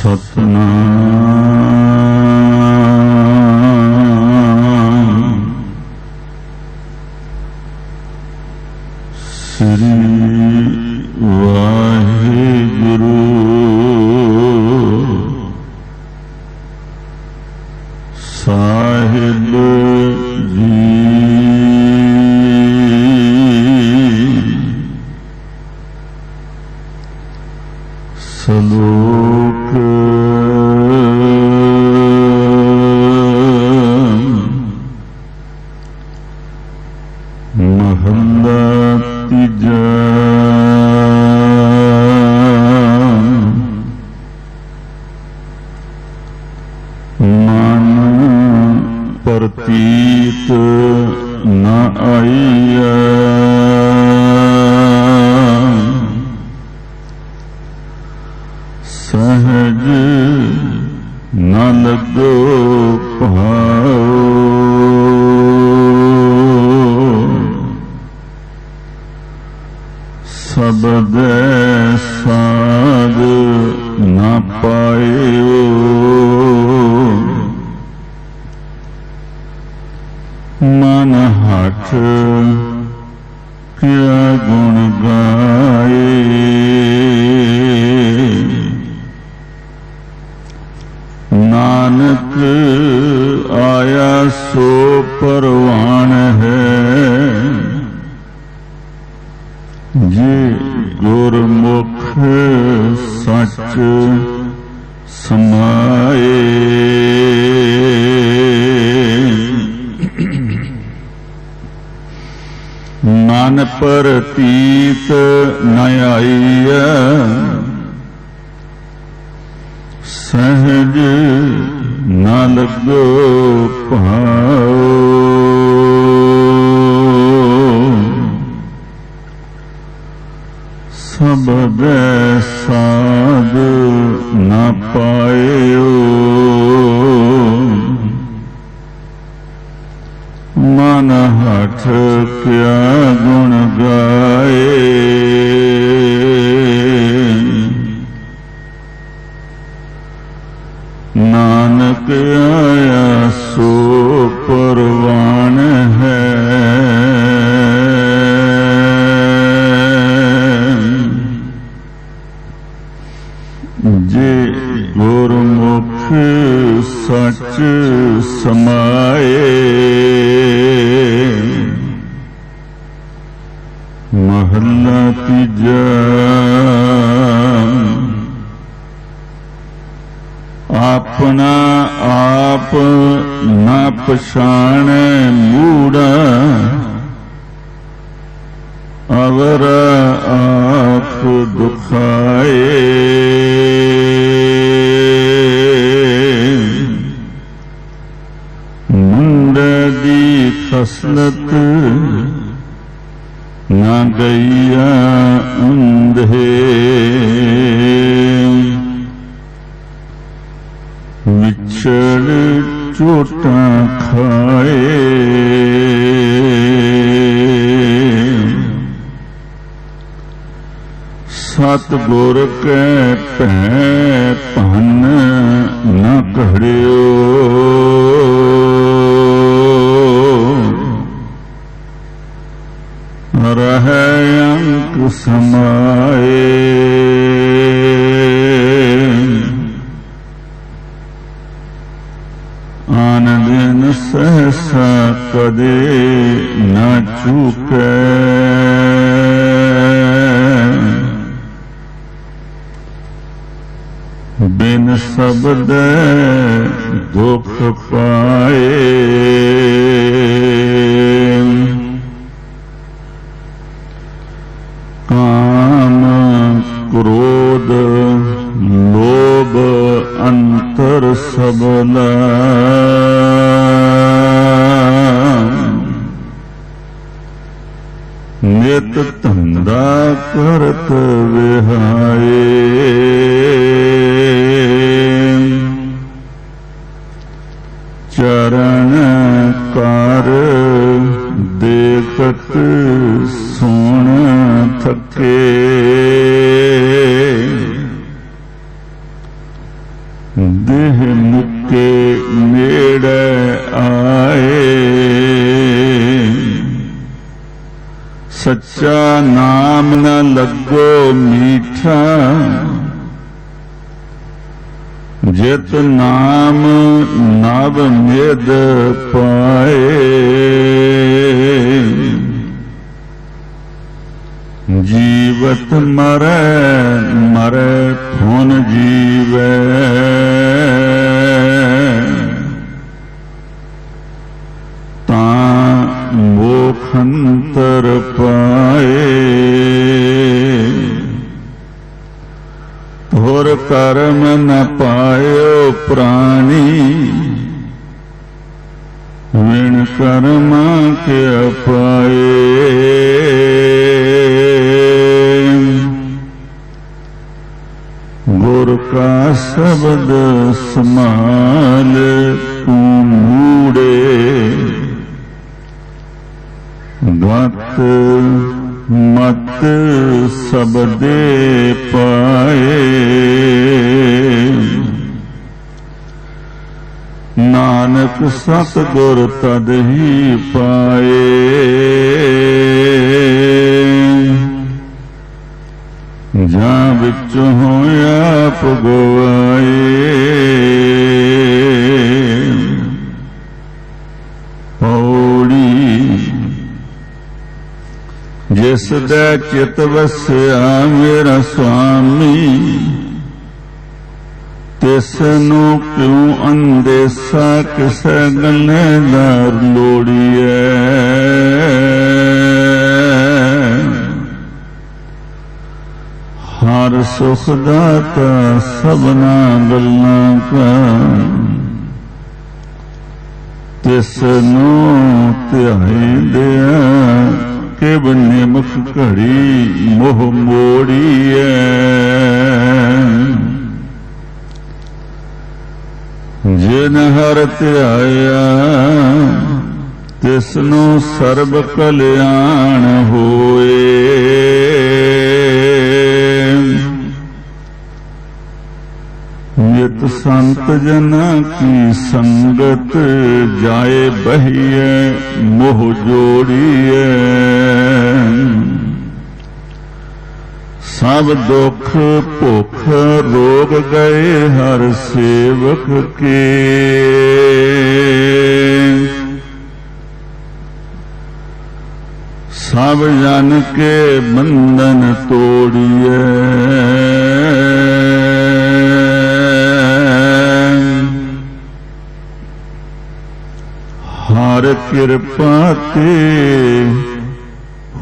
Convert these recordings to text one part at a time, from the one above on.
सतनाम श्री वाहिगुरु साहिब जी। सलोक महला तीजा। मन प्रतीत न आईया सहज न लगो भाओ। सबद साध न पायो मन हठ क्या गुण गाए। नानक आया सो परवान है जे गुरमुख सच समाए। मन प्रतीत न आईया सहज न लगो भाओ। सबद साध न पायो मन हठ क्या गुण गाए। नानक आया सो परवान है जे गुरमुख सच समाए। महला तीजा। अपना आप न पछाणे मूढ़ा अवर आँख दुखाए। मुंडे दी खसलत न गईया अंधे। विछड़ चोटा खाए सतगुर के भै भन न घड़ियो। रह अंक समाए आन दिन सहसा कदे न चूके। बिन शब्द दुख पाए। काम क्रोध लोभ अंतर सबला। नित धंधा करत विहाए। चरण कार देखत सुन थके। सच्चा नाम न लगो मीठा, जित नाम नव मेद पाए। जीवत मरै मरै फुन जीवै, मोखंतर पाए। धुर कर्म न पायो प्राणी, विण कर्मा के पाए। गुर का शब्द समाल तू मूड़े, गत मत सबदे पाए। नानक सतगुर तद ही पाए, जा बिच होया आप गवाए। जिस दै चित वसया मेरा स्वामी, तिसनु क्यों अंदेसा किसै गल्ले दार लोड़िए। हर सुख दाता सबना गल्लां का, तिसनु ध्याई दिया किब निमख घड़ी मोह मोड़िए। जिन हर ध्याया तिसनु सर्ब कल्याण होए। नित संत जना की संगत जाए बहिए मोह जोड़िए। सब दुख भुख रोग गए हर सेवक के। सब जन के बंधन तोड़िए। हर कृपा ते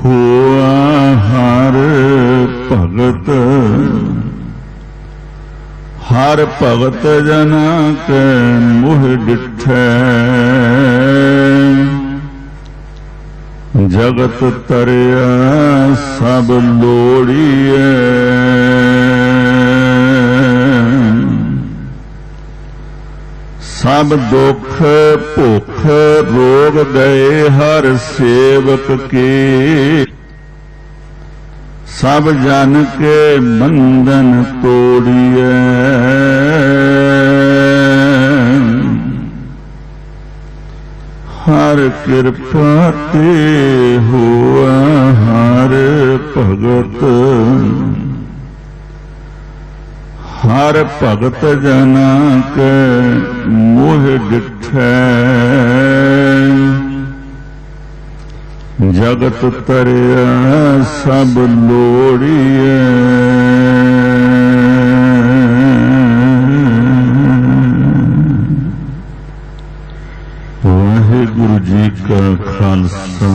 हुआ हर भगत। हर भगत जना के मुह डिठै। जगत तरिया सब लोड़िए। सब दुख भुख रोग गए हर सेवक के। सब जन के बंधन तोड़िए। हर कृपा ते हुआ हर भगत। हर भगत जना के मोह डिठै। जगत तरिया सब लोड़िए। वाहिगुरु जी का खालसा,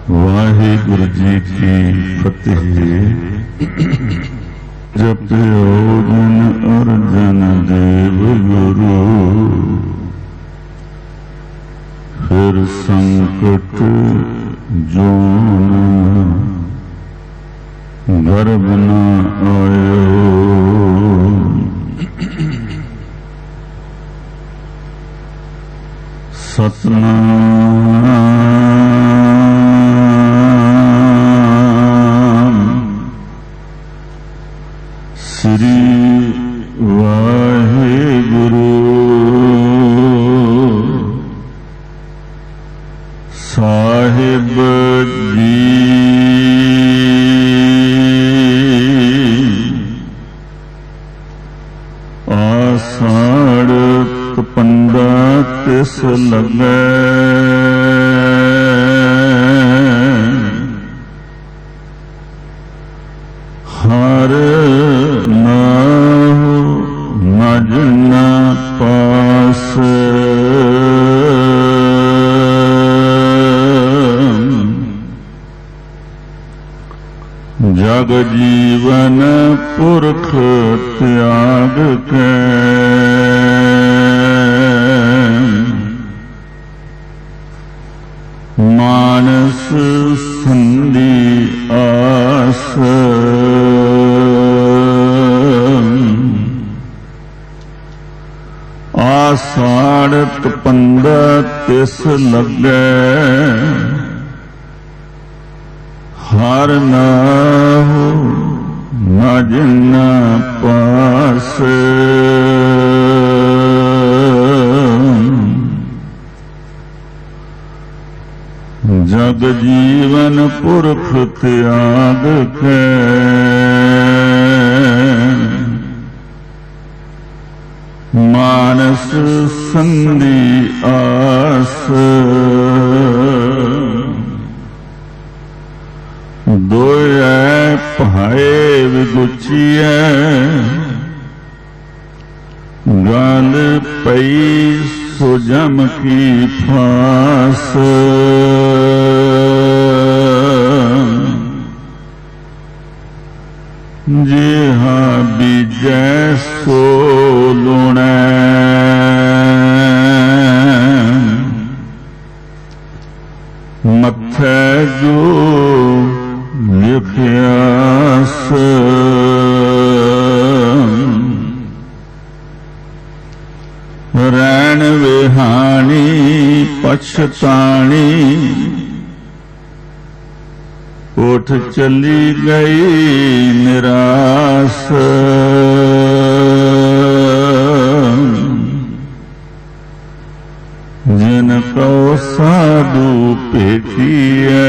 वाहिगुरु जी की फतेह। जपयो गुण अर्जन देव गुरु। फिर संकट जोन गर्भ न आयो। सतनाम श्री वाहिगुरु साहिब जी। लगै। हर नाहु मज न पास। जग जीवन पुरख त्याग के। मानस संधि आस। आषाढ़ पंदा तिस लगै। हर नाहु मज न पास। जग जीवन पुरख त्याग के। मानस संधि आस। दोयै भाए विगुचिए। गल पई सुजम की फास। जिहा बीजै सो लुणै। मत्थै जो लिखियास। रैन विहानी पछताणी। उठ चली गई निरास। जिनको साधु भेटिए।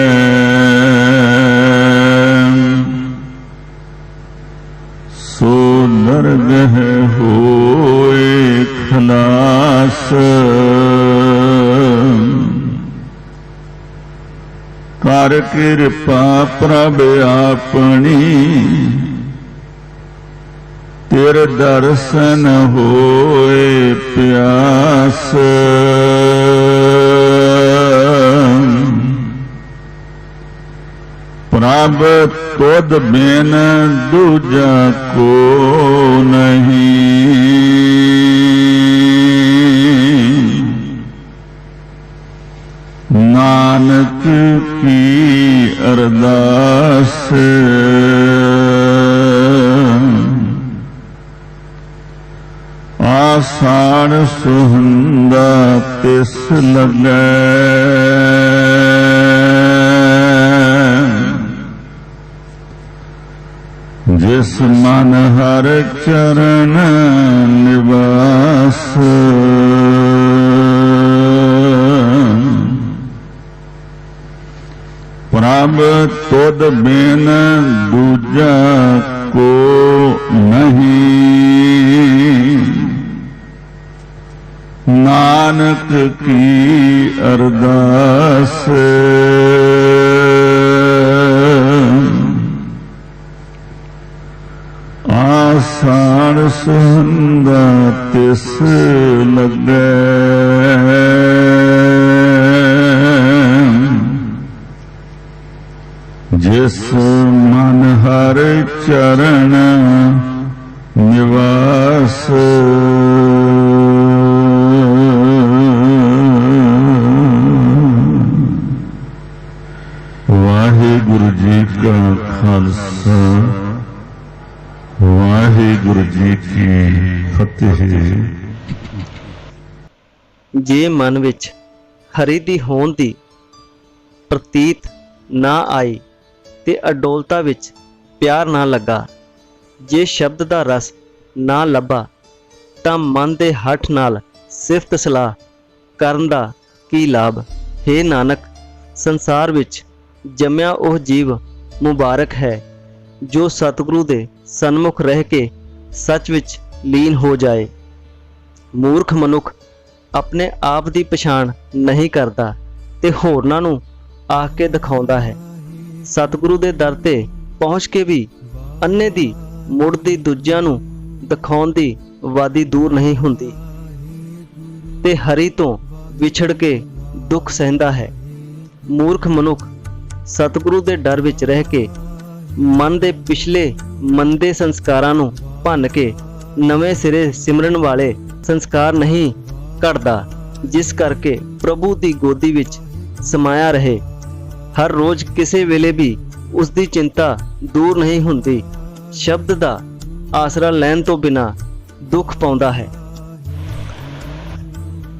सो नरगह होए खलास। कर कृपा प्रभ आपनी। तेरे दर्शन होए प्यास। प्रभ तुद बिन दूजा को नहीं। नानक की अरदास। आषाढ़ सुहंदा तिस लगै। जिस मन हर चरण निवास। प्रभ तुद बिन दूजा को नहीं। नानक की अरदास। आषाढ़ सुहंदा तिस लगै। जिस मन हर चरण निवास। वाहिगुरु जी का खालसा वाहिगुरु जी की फतेह। जे मन विच हरि दी होंद दी प्रतीत ना आई ते अडोलता विच प्यार ना लगा। जे शब्द दा रस ना लभा तां मन दे हठ नाल सिफत सलाह करन दा की लाभ। हे नानक संसार विच जम्या ओह जीव मुबारक है जो सतगुरु दे सन्मुख रह के सच विच लीन हो जाए। मूर्ख मनुख ਆਪਣੇ ਆਪ ਦੀ ਪਛਾਣ ਨਹੀਂ ਕਰਦਾ ਤੇ ਹੋਰਨਾਂ ਨੂੰ ਆਖ ਕੇ ਦਿਖਾਉਂਦਾ ਹੈ। ਸਤਿਗੁਰੂ ਦੇ ਦਰ ਤੇ ਪਹੁੰਚ ਕੇ ਵੀ ਅੰਨੇ ਦੀ ਮੁੜਦੀ ਦੂਜਿਆਂ ਨੂੰ ਦਿਖਾਉਣ ਦੀ ਵਾਦੀ ਦੂਰ ਨਹੀਂ ਹੁੰਦੀ ਤੇ ਹਰੀ ਤੋਂ ਵਿਛੜ ਕੇ ਦੁੱਖ ਸਹਿੰਦਾ ਹੈ। ਮੂਰਖ ਮਨੁੱਖ ਸਤਿਗੁਰੂ ਦੇ ਡਰ ਵਿੱਚ ਰਹਿ ਕੇ ਮਨ ਦੇ ਪਿਛਲੇ ਮੰਦੇ ਸੰਸਕਾਰਾਂ ਨੂੰ ਭੰਨ ਕੇ ਨਵੇਂ ਸਿਰੇ ਸਿਮਰਨ ਵਾਲੇ ਸੰਸਕਾਰ ਨਹੀਂ ਘੜਦਾ, ਜਿਸ ਕਰਕੇ ਪ੍ਰਭੂ ਦੀ ਗੋਦੀ ਵਿੱਚ ਸਮਾਇਆ ਰਹੇ। ਹਰ ਰੋਜ਼ ਕਿਸੇ ਵੇਲੇ ਵੀ ਉਸ ਦੀ ਚਿੰਤਾ ਦੂਰ ਨਹੀਂ ਹੁੰਦੀ। ਸ਼ਬਦ ਦਾ ਆਸਰਾ ਲੈਣ ਤੋਂ ਬਿਨਾਂ ਦੁੱਖ ਪਾਉਂਦਾ ਹੈ।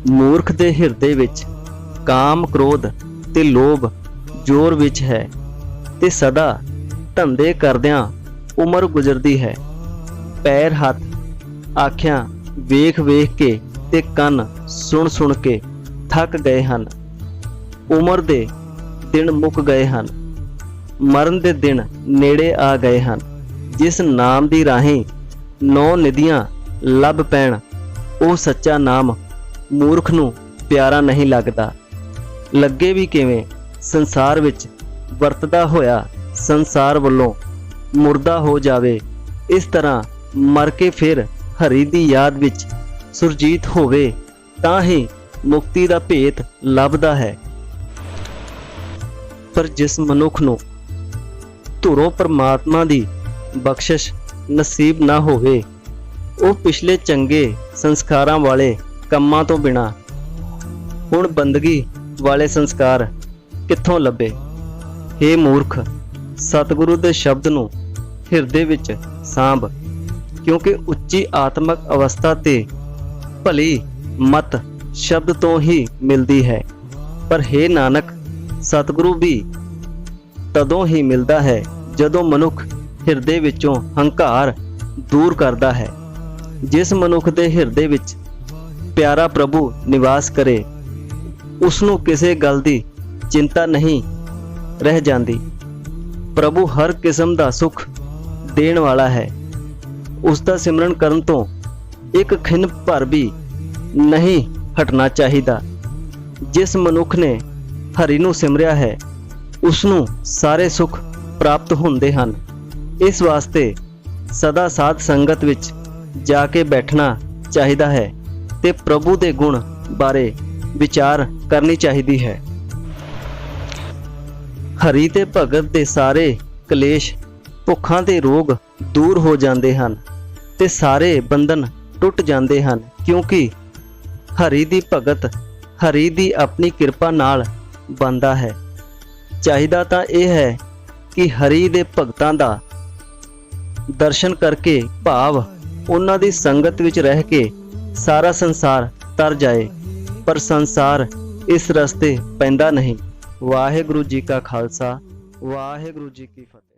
ਮੂਰਖ ਦੇ ਹਿਰਦੇ ਵਿੱਚ ਕਾਮ, ਕ੍ਰੋਧ ਤੇ ਲੋਭ ਜ਼ੋਰ ਵਿੱਚ ਹੈ ਤੇ ਸਦਾ ਧੰਦੇ ਕਰਦਿਆਂ ਉਮਰ ਗੁਜ਼ਰਦੀ ਹੈ। ਪੈਰ ਹੱਥ ਆਖਿਆਂ ਵੇਖ ਵੇਖ ਕੇ ਤੇ ਕੰਨ ਸੁਣ ਸੁਣ ਕੇ ਥੱਕ ਗਏ ਹਨ। ਉਮਰ ਦੇ ਦਿਨ ਮੁੱਕ ਗਏ ਹਨ, ਮਰਨ ਦੇ ਦਿਨ ਨੇੜੇ ਆ ਗਏ ਹਨ। ਜਿਸ ਨਾਮ ਦੀ ਰਾਹੀਂ 9 ਨਿਧੀਆਂ ਲੱਭ ਪੈਣ, ਉਹ ਸੱਚਾ ਨਾਮ ਮੂਰਖ ਨੂੰ ਪਿਆਰਾ ਨਹੀਂ ਲੱਗਦਾ। ਲੱਗੇ ਵੀ ਕਿਵੇਂ, ਸੰਸਾਰ ਵਿੱਚ ਵਰਤਦਾ ਹੋਇਆ ਸੰਸਾਰ ਵੱਲੋਂ ਮੁਰਦਾ ਹੋ ਜਾਵੇ। ਇਸ ਤਰ੍ਹਾਂ ਮਰ ਕੇ ਫਿਰ ਹਰੀ ਦੀ ਯਾਦ ਵਿੱਚ ਸੁਰਜੀਤ ਹੋਵੇ ਤਾਂ ਹੀ ਮੁਕਤੀ ਦਾ ਭੇਤ ਲੱਭਦਾ ਹੈ। ਪਰ ਜਿਸ ਮਨੁੱਖ ਨੂੰ ਧੁਰੋਂ ਪਰਮਾਤਮਾ ਦੀ ਬਖਸ਼ਿਸ਼ ਨਸੀਬ ਨਾ ਹੋਵੇ, ਉਹ ਪਿਛਲੇ ਚੰਗੇ ਸੰਸਕਾਰਾਂ ਵਾਲੇ ਕੰਮਾਂ ਤੋਂ ਬਿਨਾਂ ਹੁਣ ਬੰਦਗੀ ਵਾਲੇ ਸੰਸਕਾਰ ਕਿੱਥੋਂ ਲੱਭੇ। ਹੇ ਮੂਰਖ, ਸਤਿਗੁਰੂ ਦੇ ਸ਼ਬਦ ਨੂੰ ਹਿਰਦੇ ਵਿੱਚ ਸਾਂਭ, ਕਿਉਂਕਿ ਉੱਚੀ ਆਤਮਕ ਅਵਸਥਾ ਤੇ ਭਲੀ ਮਤ ਸ਼ਬਦ ਤੋਂ ਹੀ ਮਿਲਦੀ ਹੈ। ਪਰ ਹੇ ਨਾਨਕ, ਸਤਿਗੁਰੂ ਵੀ ਤਦੋਂ ਹੀ ਮਿਲਦਾ ਹੈ ਜਦੋਂ ਮਨੁੱਖ ਹਿਰਦੇ ਵਿੱਚੋਂ ਹੰਕਾਰ ਦੂਰ ਕਰਦਾ ਹੈ। ਜਿਸ ਮਨੁੱਖ ਦੇ ਹਿਰਦੇ ਵਿੱਚ ਪਿਆਰਾ ਪ੍ਰਭੂ ਨਿਵਾਸ ਕਰੇ, ਉਸ ਨੂੰ ਕਿਸੇ ਗੱਲ ਦੀ ਚਿੰਤਾ ਨਹੀਂ ਰਹਿ ਜਾਂਦੀ। ਪ੍ਰਭੂ ਹਰ ਕਿਸਮ ਦਾ ਸੁੱਖ ਦੇਣ ਵਾਲਾ ਹੈ। ਉਸ ਦਾ ਸਿਮਰਨ ਕਰਨ ਤੋਂ ਇੱਕ ਖਿਣ ਭਰ ਵੀ ਨਹੀਂ ਹਟਣਾ ਚਾਹੀਦਾ। ਜਿਸ ਮਨੁੱਖ ਨੇ ਹਰੀ ਨੂੰ ਸਿਮਰਿਆ ਹੈ, ਉਸ ਨੂੰ ਸਾਰੇ ਸੁੱਖ ਪ੍ਰਾਪਤ ਹੁੰਦੇ ਹਨ। ਇਸ ਵਾਸਤੇ ਸਦਾ ਸਾਧ ਸੰਗਤ ਵਿੱਚ ਜਾ ਕੇ ਬੈਠਣਾ ਚਾਹੀਦਾ ਹੈ ਤੇ ਪ੍ਰਭੂ ਦੇ ਗੁਣ ਬਾਰੇ ਵਿਚਾਰ ਕਰਨੀ ਚਾਹੀਦੀ ਹੈ। ਹਰੀ ਤੇ ਭਗਤ ਦੇ ਸਾਰੇ ਕਲੇਸ਼, ਭੁੱਖਾਂ ਦੇ ਰੋਗ ਦੂਰ ਹੋ ਜਾਂਦੇ ਹਨ ਤੇ ਸਾਰੇ ਬੰਧਨ ਟੁੱਟ ਜਾਂਦੇ ਹਨ, ਕਿਉਂਕਿ ਹਰੀ ਦੀ ਭਗਤ ਹਰੀ ਦੀ ਆਪਣੀ ਕਿਰਪਾ ਨਾਲ ਬਣਦਾ ਹੈ। ਚਾਹੀਦਾ ਤਾਂ ਇਹ ਹੈ ਕਿ ਹਰੀ ਦੇ ਭਗਤਾਂ ਦਾ ਦਰਸ਼ਨ ਕਰਕੇ, ਭਾਵ ਉਹਨਾਂ ਦੀ ਸੰਗਤ ਵਿੱਚ ਰਹਿ ਕੇ ਸਾਰਾ ਸੰਸਾਰ ਤਰ ਜਾਏ, ਪਰ ਸੰਸਾਰ ਇਸ ਰਸਤੇ ਪੈਂਦਾ ਨਹੀਂ। ਵਾਹਿਗੁਰੂ ਜੀ ਕਾ ਖਾਲਸਾ, ਵਾਹਿਗੁਰੂ ਜੀ ਕੀ ਫਤਿਹ।